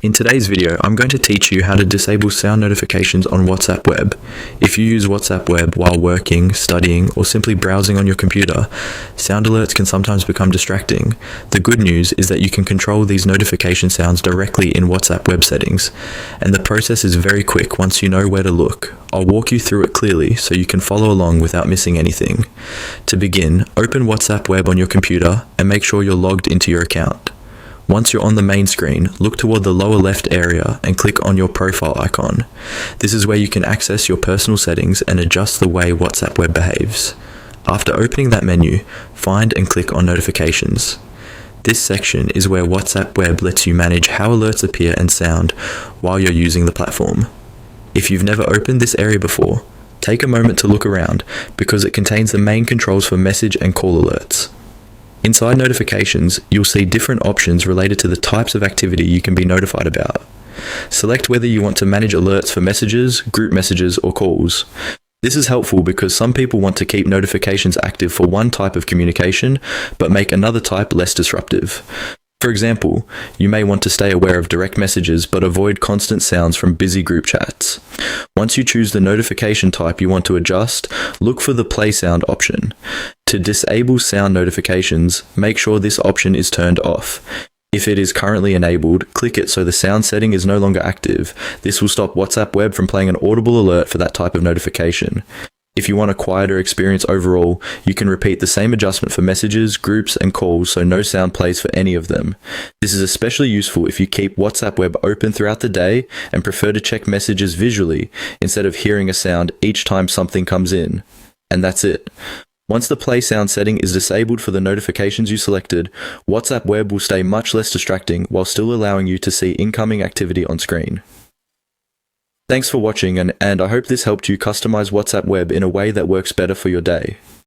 In today's video, I'm going to teach you how to disable sound notifications on WhatsApp Web. If you use WhatsApp Web while working, studying, or simply browsing on your computer, sound alerts can sometimes become distracting. The good news is that you can control these notification sounds directly in WhatsApp Web settings, and the process is very quick once you know where to look. I'll walk you through it clearly so you can follow along without missing anything. To begin, open WhatsApp Web on your computer and make sure you're logged into your account. Once you're on the main screen, look toward the lower left area and click on your profile icon. This is where you can access your personal settings and adjust the way WhatsApp Web behaves. After opening that menu, find and click on Notifications. This section is where WhatsApp Web lets you manage how alerts appear and sound while you're using the platform. If you've never opened this area before, take a moment to look around because it contains the main controls for message and call alerts. Inside Notifications, you'll see different options related to the types of activity you can be notified about. Select whether you want to manage alerts for messages, group messages, or calls. This is helpful because some people want to keep notifications active for one type of communication, but make another type less disruptive. For example, you may want to stay aware of direct messages but avoid constant sounds from busy group chats. Once you choose the notification type you want to adjust, look for the play sound option. To disable sound notifications, make sure this option is turned off. If it is currently enabled, click it so the sound setting is no longer active. This will stop WhatsApp Web from playing an audible alert for that type of notification. If you want a quieter experience overall, you can repeat the same adjustment for messages, groups, and calls so no sound plays for any of them. This is especially useful if you keep WhatsApp Web open throughout the day and prefer to check messages visually instead of hearing a sound each time something comes in. And that's it. Once the play sound setting is disabled for the notifications you selected, WhatsApp Web will stay much less distracting while still allowing you to see incoming activity on screen. Thanks for watching, and I hope this helped you customize WhatsApp Web in a way that works better for your day.